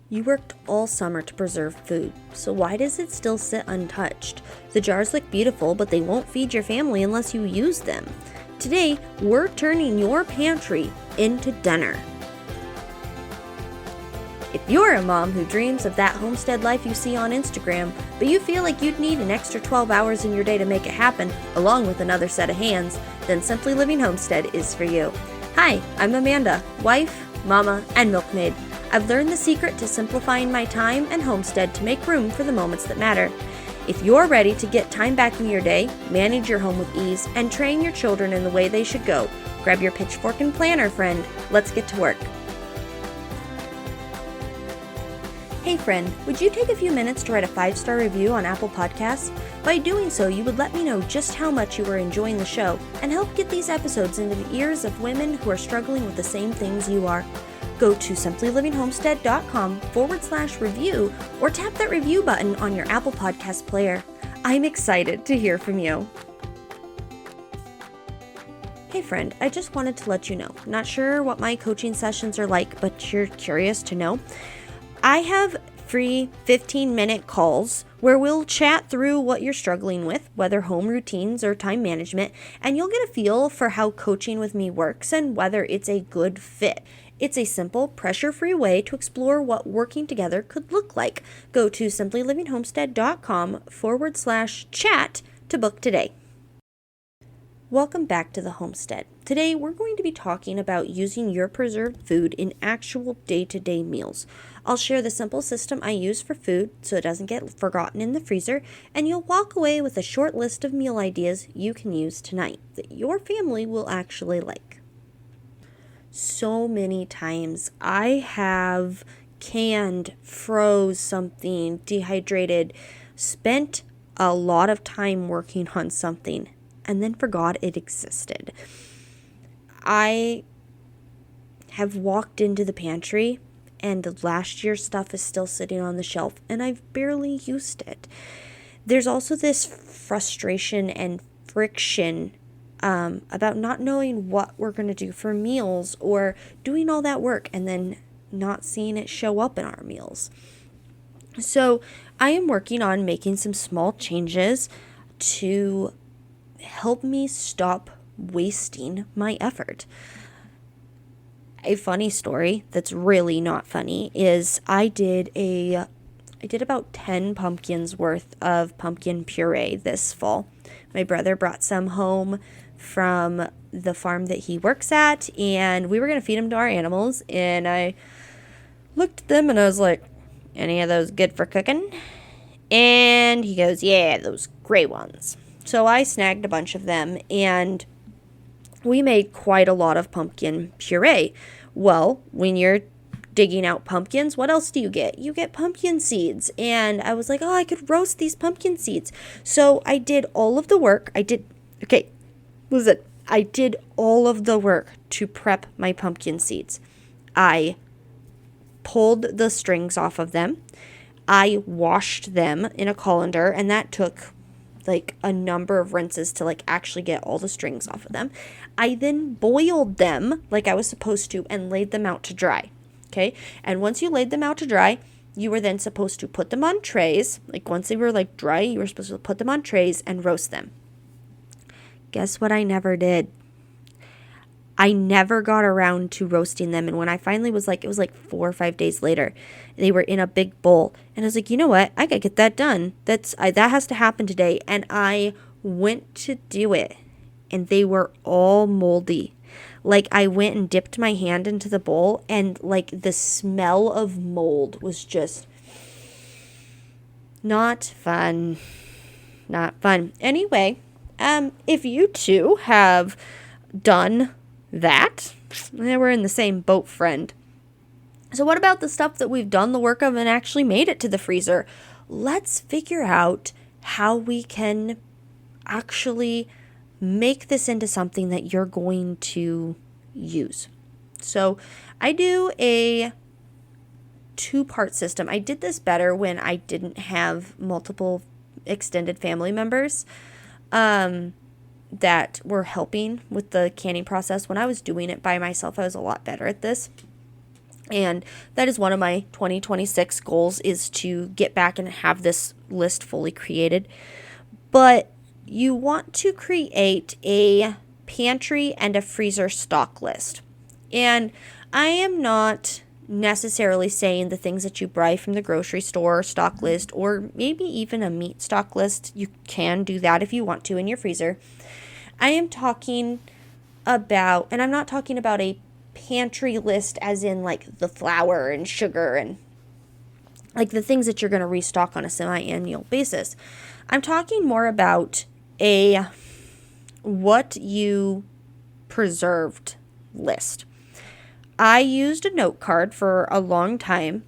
You worked all summer to preserve food, so why does it still sit untouched? The jars look beautiful, but they won't feed your family unless you use them. Today, we're turning your pantry into dinner. If you're a mom who dreams of that homestead life you see on Instagram, but you feel like you'd need an extra 12 hours in your day to make it happen, along with another set of hands, then Simply Living Homestead is for you. Hi, I'm Amanda, wife, mama, and milkmaid. I've learned the secret to simplifying my time and homestead to make room for the moments that matter. If you're ready to get time back in your day, manage your home with ease, and train your children in the way they should go, grab your pitchfork and planner, friend. Let's get to work. Hey friend, would you take a few minutes to write a 5-star review on Apple Podcasts? By doing so, you would let me know just how much you were enjoying the show and help get these episodes into the ears of women who are struggling with the same things you are. Go to simplylivingHomestead.com/review or tap that review button on your Apple Podcast player. I'm excited to hear from you. Hey friend, I just wanted to let you know. Not sure what my coaching sessions are like, but you're curious to know. I have free 15-minute calls where we'll chat through what you're struggling with, whether home routines or time management, and you'll get a feel for how coaching with me works and whether it's a good fit. It's a simple, pressure-free way to explore what working together could look like. Go to simplylivingHomestead.com/chat to book today. Welcome back to the Homestead. Today, we're going to be talking about using your preserved food in actual day-to-day meals. I'll share the simple system I use for food so it doesn't get forgotten in the freezer, and you'll walk away with a short list of meal ideas you can use tonight that your family will actually like. So many times I have canned, froze something, dehydrated, spent a lot of time working on something, and then forgot it existed. I have walked into the pantry and last year's stuff is still sitting on the shelf and I've barely used it. There's also this frustration and friction about not knowing what we're going to do for meals or doing all that work and then not seeing it show up in our meals. So I am working on making some small changes to help me stop wasting my effort. A funny story that's really not funny is I did about 10 pumpkins worth of pumpkin puree this fall. My brother brought some home from the farm that he works at, and we were going to feed them to our animals, and I looked at them and I was like, any of those good for cooking? And he goes, yeah, those gray ones. So I snagged a bunch of them, and we made quite a lot of pumpkin puree. Well, when you're digging out pumpkins, what else do you get? You get pumpkin seeds. And I was like, oh, I could roast these pumpkin seeds. So I did all of the work. I did all of the work to prep my pumpkin seeds. I pulled the strings off of them. I washed them in a colander, and that took like a number of rinses to like actually get all the strings off of them. I then boiled them like I was supposed to and laid them out to dry. Okay. And once you laid them out to dry, you were then supposed to put them on trays. Like once they were like dry, you were supposed to put them on trays and roast them. Guess what I never did? I never got around to roasting them. And when I finally was like, it was like 4 or 5 days later, they were in a big bowl. And I was like, you know what? I gotta get that done. That has to happen today. And I went to do it. And they were all moldy. Like I went and dipped my hand into the bowl, and like the smell of mold was just not fun. Not fun. Anyway, if you too have done that, we're in the same boat, friend. So what about the stuff that we've done the work of and actually made it to the freezer? Let's figure out how we can actually make this into something that you're going to use. So I do a 2-part system. I did this better when I didn't have multiple extended family members that were helping with the canning process. When I was doing it by myself, I was a lot better at this. And that is one of my 2026 goals, is to get back and have this list fully created. But you want to create a pantry and a freezer stock list. And I am not necessarily saying the things that you buy from the grocery store stock list, or maybe even a meat stock list. You can do that if you want to in your freezer. I am talking about, and I'm not talking about a pantry list as in like the flour and sugar and like the things that you're going to restock on a semi-annual basis. I'm talking more about a what you preserved list. I used a note card for a long time.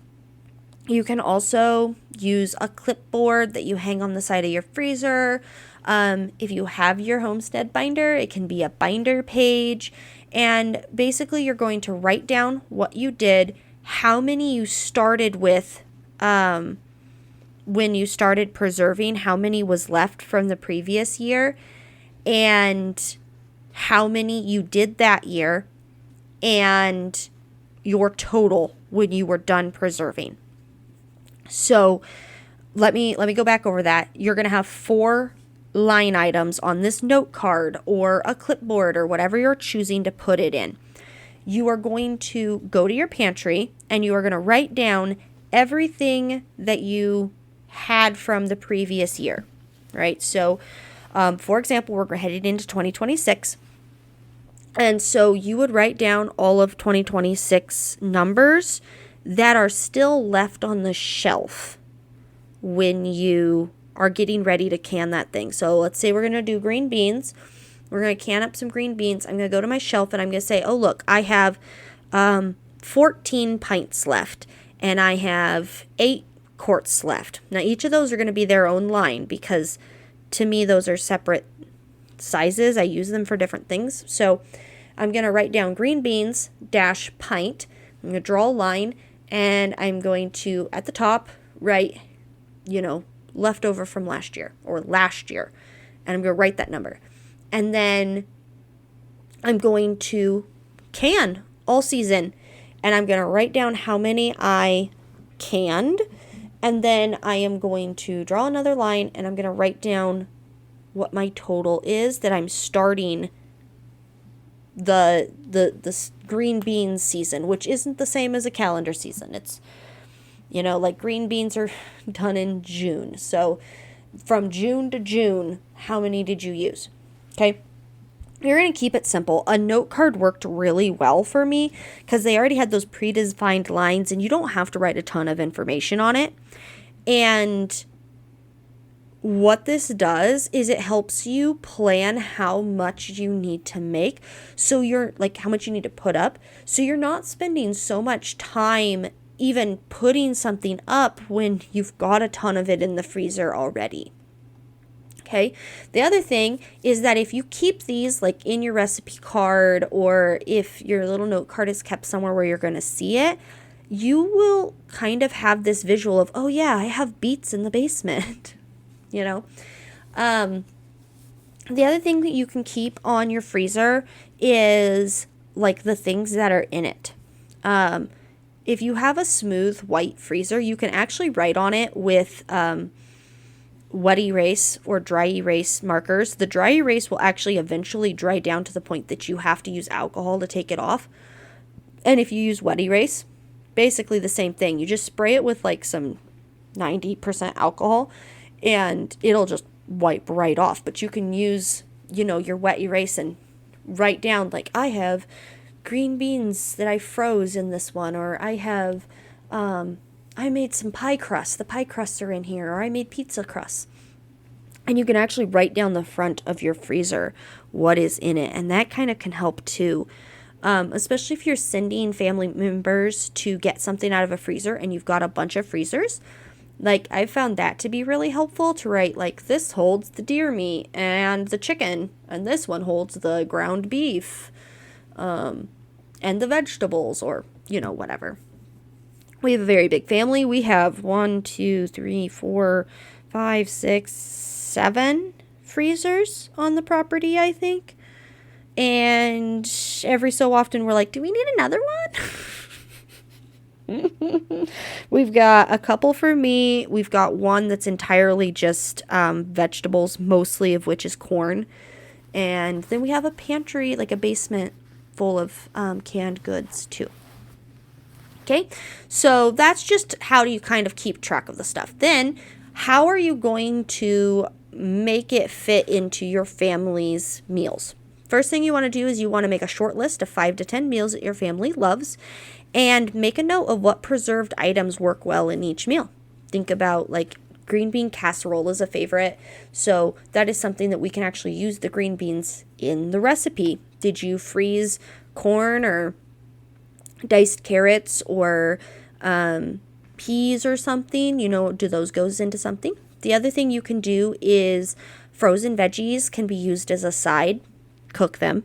You can also use a clipboard that you hang on the side of your freezer. If you have your Homestead binder, it can be a binder page. And basically, you're going to write down what you did, how many you started with when you started preserving, how many was left from the previous year, and how many you did that year, and your total when you were done preserving. So let me go back over that. You're going to have 4 line items on this note card or a clipboard or whatever you're choosing to put it in. You are going to go to your pantry and you are going to write down everything that you had from the previous year, right? So, for example, we're headed into 2026. And so you would write down all of 2026 numbers that are still left on the shelf when you are getting ready to can that thing. So let's say we're going to do green beans. We're going to can up some green beans. I'm going to go to my shelf and I'm going to say, oh, look, I have 14 pints left and I have 8 quarts left. Now, each of those are going to be their own line because to me, those are separate sizes. I use them for different things. So I'm going to write down green beans dash pint. I'm going to draw a line and I'm going to, at the top, write, leftover from last year or last year. And I'm going to write that number. And then I'm going to can all season. And I'm going to write down how many I canned. And then I am going to draw another line and I'm going to write down what my total is that I'm starting the green beans season, which isn't the same as a calendar season. It's, like green beans are done in June. So from June to June, how many did you use? Okay. You're going to keep it simple. A note card worked really well for me because they already had those predefined lines and you don't have to write a ton of information on it. And what this does is it helps you plan how much you need to make. So you're like how much you need to put up. So you're not spending so much time even putting something up when you've got a ton of it in the freezer already. Okay. The other thing is that if you keep these like in your recipe card or if your little note card is kept somewhere where you're going to see it, you will kind of have this visual of, oh yeah, I have beets in the basement. The other thing that you can keep on your freezer is like the things that are in it. If you have a smooth white freezer, you can actually write on it with wet erase or dry erase markers. The dry erase will actually eventually dry down to the point that you have to use alcohol to take it off. And if you use wet erase, basically the same thing. You just spray it with like some 90% alcohol and it'll just wipe right off. But you can use, your wet erase and write down like, I have green beans that I froze in this one, or I have, I made some pie crusts. The pie crusts are in here, or I made pizza crusts. And you can actually write down the front of your freezer what is in it. And that kind of can help too. Especially if you're sending family members to get something out of a freezer and you've got a bunch of freezers. Like, I found that to be really helpful to write, like, this holds the deer meat and the chicken, and this one holds the ground beef, and the vegetables, or, whatever. We have a very big family. We have 1, 2, 3, 4, 5, 6, 7 freezers on the property, I think. And every so often we're like, do we need another one? We've got a couple for me. We've got one that's entirely just vegetables, mostly of which is corn. And then we have a pantry, like a basement full of canned goods too. Okay, so that's just how do you kind of keep track of the stuff. Then, how are you going to make it fit into your family's meals? First thing you want to do is you want to make a short list of 5 to 10 meals that your family loves and make a note of what preserved items work well in each meal. Think about like green bean casserole is a favorite. So that is something that we can actually use the green beans in the recipe. Did you freeze corn or diced carrots or peas or something? Do those goes into something? The other thing you can do is frozen veggies can be used as a side. Cook them.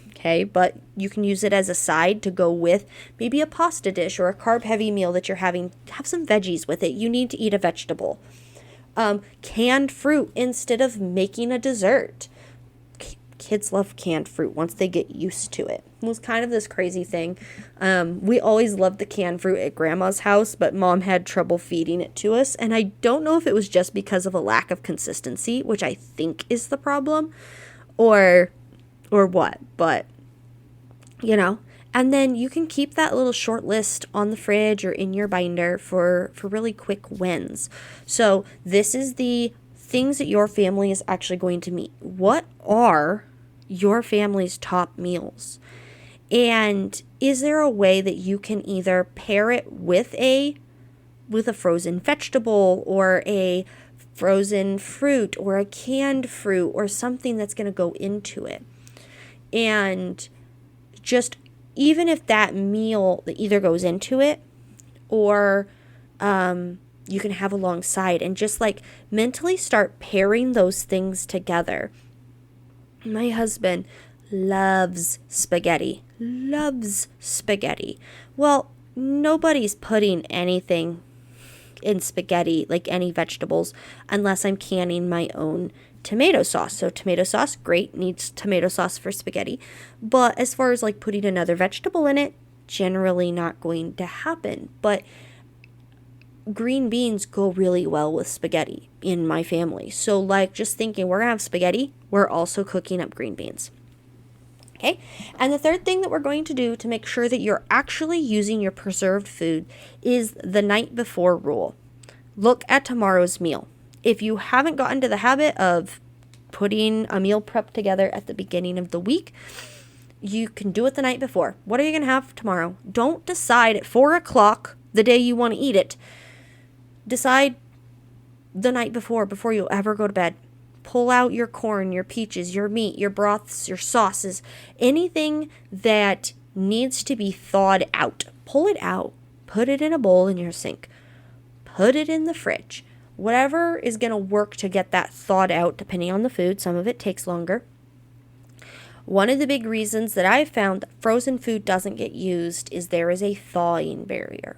Okay, but you can use it as a side to go with maybe a pasta dish or a carb-heavy meal that you're having. Have some veggies with it. You need to eat a vegetable. Canned fruit instead of making a dessert. Kids love canned fruit once they get used to it. It was kind of this crazy thing. We always loved the canned fruit at Grandma's house, but Mom had trouble feeding it to us. And I don't know if it was just because of a lack of consistency, which I think is the problem, or what. But, and then you can keep that little short list on the fridge or in your binder for really quick wins. So this is the things that your family is actually going to meet. What are your family's top meals? And is there a way that you can either pair it with a frozen vegetable or a frozen fruit or a canned fruit or something that's going to go into it? And just even if that meal that either goes into it or you can have alongside, and just like mentally start pairing those things together. My husband loves spaghetti. Well, nobody's putting anything in spaghetti, like any vegetables, unless I'm canning my own tomato sauce. So tomato sauce, great, needs tomato sauce for spaghetti. But as far as like putting another vegetable in it, generally not going to happen. But green beans go really well with spaghetti in my family. So like just thinking we're going to have spaghetti, we're also cooking up green beans. Okay? And the third thing that we're going to do to make sure that you're actually using your preserved food is the night before rule. Look at tomorrow's meal. If you haven't gotten to the habit of putting a meal prep together at the beginning of the week, you can do it the night before. What are you going to have tomorrow? Don't decide at 4 o'clock the day you want to eat it. Decide the night before you ever go to bed. Pull out your corn, your peaches, your meat, your broths, your sauces, anything that needs to be thawed out. Pull it out. Put it in a bowl in your sink. Put it in the fridge. Whatever is going to work to get that thawed out, depending on the food. Some of it takes longer. One of the big reasons that I've found that frozen food doesn't get used is there is a thawing barrier.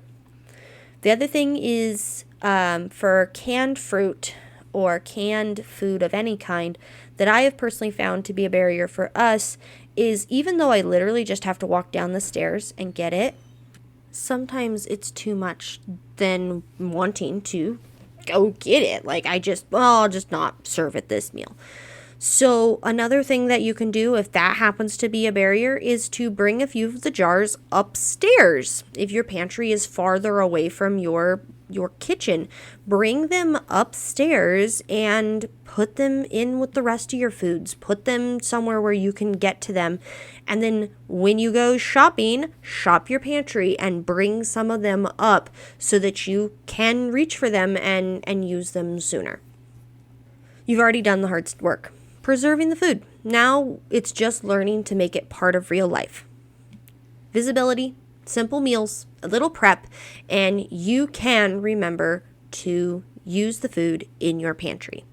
The other thing is for canned fruit or canned food of any kind that I have personally found to be a barrier for us is even though I literally just have to walk down the stairs and get it, sometimes it's too much than wanting to go get it. Like I'll just not serve at this meal. So another thing that you can do if that happens to be a barrier is to bring a few of the jars upstairs. If your pantry is farther away from your kitchen, bring them upstairs and put them in with the rest of your foods. Put them somewhere where you can get to them. And then when you go shopping, shop your pantry and bring some of them up so that you can reach for them and use them sooner. You've already done the hard work. Preserving the food. Now it's just learning to make it part of real life. Visibility, simple meals, a little prep, and you can remember to use the food in your pantry.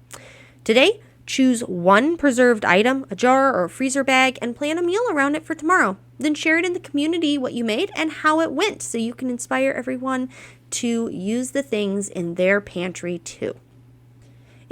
Today, choose one preserved item, a jar or a freezer bag, and plan a meal around it for tomorrow. Then share it in the community what you made and how it went so you can inspire everyone to use the things in their pantry too.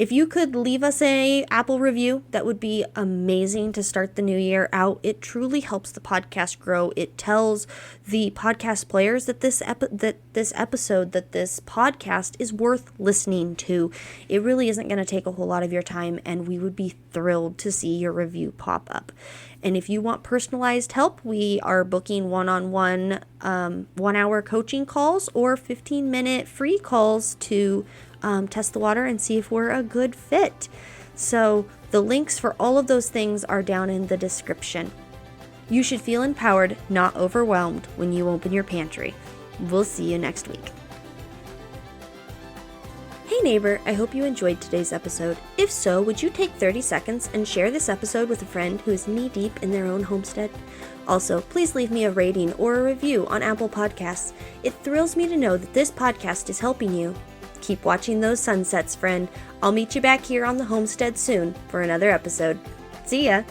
If you could leave us a Apple review, that would be amazing to start the new year out. It truly helps the podcast grow. It tells the podcast players that this podcast is worth listening to. It really isn't going to take a whole lot of your time, and we would be thrilled to see your review pop up. And if you want personalized help, we are booking one-on-one 1-hour coaching calls or 15-minute free calls to test the water and see if we're a good fit. So the links for all of those things are down in the description. You should feel empowered, not overwhelmed, when you open your pantry. We'll see you next week. Hey neighbor, I hope you enjoyed today's episode. If so, would you take 30 seconds and share this episode with a friend who is knee-deep in their own homestead? Also, please leave me a rating or a review on Apple Podcasts. It thrills me to know that this podcast is helping you. Keep watching those sunsets, friend. I'll meet you back here on the homestead soon for another episode. See ya!